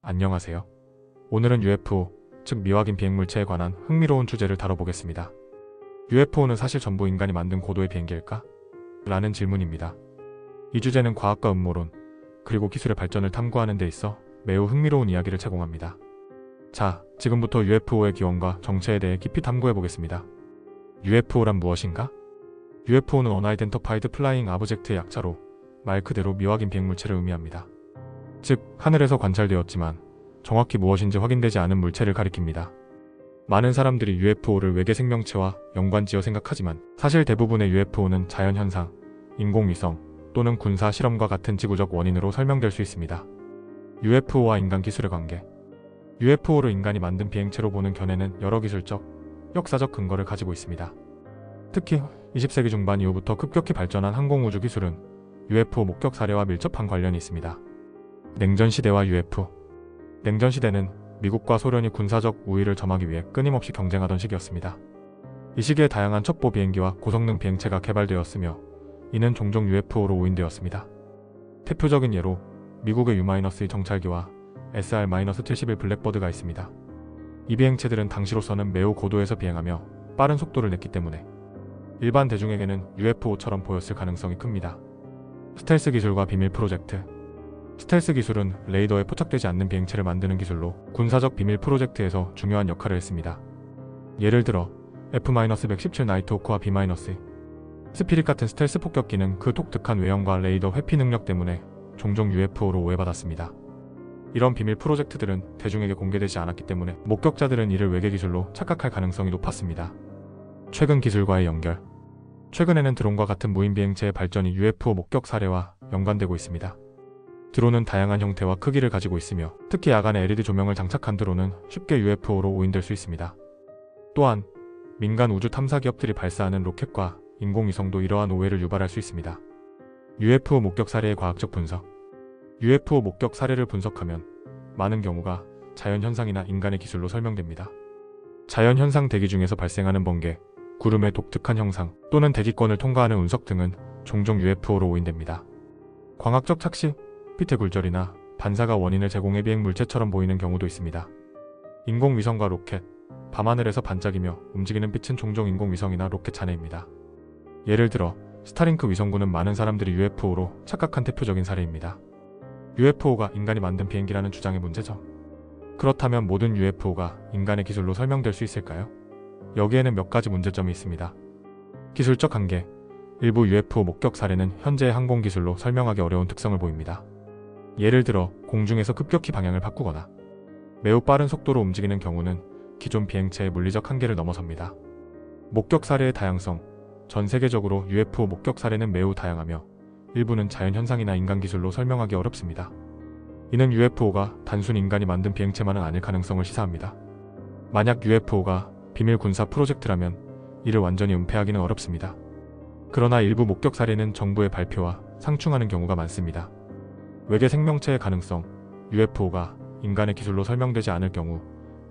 안녕하세요. 오늘은 UFO, 즉 미확인 비행물체에 관한 흥미로운 주제를 다뤄보겠습니다. UFO는 사실 전부 인간이 만든 고도의 비행기일까? 라는 질문입니다. 이 주제는 과학과 음모론, 그리고 기술의 발전을 탐구하는 데 있어 매우 흥미로운 이야기를 제공합니다. 자, 지금부터 UFO의 기원과 정체에 대해 깊이 탐구해보겠습니다. UFO란 무엇인가? UFO는 Unidentified Flying Object의 약자로 말 그대로 미확인 비행물체를 의미합니다. 즉, 하늘에서 관찰되었지만 정확히 무엇인지 확인되지 않은 물체를 가리킵니다. 많은 사람들이 UFO를 외계 생명체와 연관지어 생각하지만 사실 대부분의 UFO는 자연현상, 인공위성 또는 군사 실험과 같은 지구적 원인으로 설명될 수 있습니다. UFO와 인간 기술의 관계. UFO를 인간이 만든 비행체로 보는 견해는 여러 기술적, 역사적 근거를 가지고 있습니다. 특히 20세기 중반 이후부터 급격히 발전한 항공우주 기술은 UFO 목격 사례와 밀접한 관련이 있습니다. 냉전시대와 UFO. 냉전시대는 미국과 소련이 군사적 우위를 점하기 위해 끊임없이 경쟁하던 시기였습니다. 이 시기에 다양한 첩보 비행기와 고성능 비행체가 개발되었으며 이는 종종 UFO로 오인되었습니다. 대표적인 예로 미국의 U-2 정찰기와 SR-71 블랙버드가 있습니다. 이 비행체들은 당시로서는 매우 고도에서 비행하며 빠른 속도를 냈기 때문에 일반 대중에게는 UFO처럼 보였을 가능성이 큽니다. 스텔스 기술과 비밀 프로젝트. 스텔스 기술은 레이더에 포착되지 않는 비행체를 만드는 기술로 군사적 비밀 프로젝트에서 중요한 역할을 했습니다. 예를 들어 F-117 나이트호크와 B- 스피릿 같은 스텔스 폭격기는 그 독특한 외형과 레이더 회피 능력 때문에 종종 UFO로 오해받았습니다. 이런 비밀 프로젝트들은 대중에게 공개되지 않았기 때문에 목격자들은 이를 외계 기술로 착각할 가능성이 높았습니다. 최근 기술과의 연결. 최근에는 드론과 같은 무인 비행체의 발전이 UFO 목격 사례와 연관되고 있습니다. 드론은 다양한 형태와 크기를 가지고 있으며 특히 야간에 LED 조명을 장착한 드론은 쉽게 UFO로 오인될 수 있습니다. 또한 민간 우주 탐사 기업들이 발사하는 로켓과 인공위성도 이러한 오해를 유발할 수 있습니다. UFO 목격 사례의 과학적 분석. UFO 목격 사례를 분석하면 많은 경우가 자연현상이나 인간의 기술로 설명됩니다. 자연현상 대기 중에서 발생하는 번개, 구름의 독특한 형상 또는 대기권을 통과하는 운석 등은 종종 UFO로 오인됩니다. 광학적 착시, 빛의 굴절이나 반사가 원인을 제공해 비행 물체처럼 보이는 경우도 있습니다. 인공위성과 로켓. 밤하늘에서 반짝이며 움직이는 빛은 종종 인공위성이나 로켓 잔해입니다. 예를 들어 스타링크 위성군은 많은 사람들이 UFO로 착각한 대표적인 사례입니다. UFO가 인간이 만든 비행기라는 주장의 문제점. 그렇다면 모든 UFO가 인간의 기술로 설명될 수 있을까요? 여기에는 몇 가지 문제점이 있습니다. 기술적 한계. 일부 UFO 목격 사례는 현재의 항공 기술로 설명하기 어려운 특성을 보입니다. 예를 들어 공중에서 급격히 방향을 바꾸거나 매우 빠른 속도로 움직이는 경우는 기존 비행체의 물리적 한계를 넘어섭니다. 목격 사례의 다양성. 전 세계적으로 UFO 목격 사례는 매우 다양하며 일부는 자연현상이나 인간 기술로 설명하기 어렵습니다. 이는 UFO가 단순 인간이 만든 비행체만은 아닐 가능성을 시사합니다. 만약 UFO가 비밀 군사 프로젝트라면 이를 완전히 은폐하기는 어렵습니다. 그러나 일부 목격 사례는 정부의 발표와 상충하는 경우가 많습니다. 외계 생명체의 가능성. UFO가 인간의 기술로 설명되지 않을 경우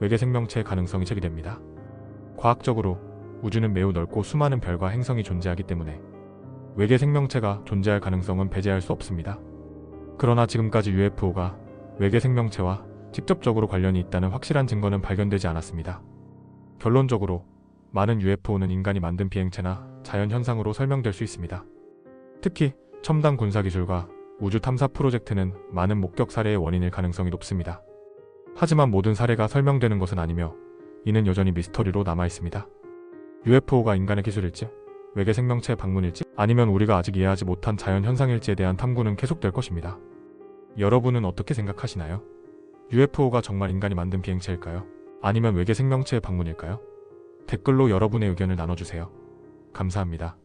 외계 생명체의 가능성이 제기됩니다. 과학적으로 우주는 매우 넓고 수많은 별과 행성이 존재하기 때문에 외계 생명체가 존재할 가능성은 배제할 수 없습니다. 그러나 지금까지 UFO가 외계 생명체와 직접적으로 관련이 있다는 확실한 증거는 발견되지 않았습니다. 결론적으로 많은 UFO는 인간이 만든 비행체나 자연현상으로 설명될 수 있습니다. 특히 첨단 군사기술과 우주 탐사 프로젝트는 많은 목격 사례의 원인일 가능성이 높습니다. 하지만 모든 사례가 설명되는 것은 아니며 이는 여전히 미스터리로 남아있습니다. UFO가 인간의 기술일지, 외계 생명체의 방문일지, 아니면 우리가 아직 이해하지 못한 자연현상일지에 대한 탐구는 계속될 것입니다. 여러분은 어떻게 생각하시나요? UFO가 정말 인간이 만든 비행체일까요? 아니면 외계 생명체의 방문일까요? 댓글로 여러분의 의견을 나눠주세요. 감사합니다.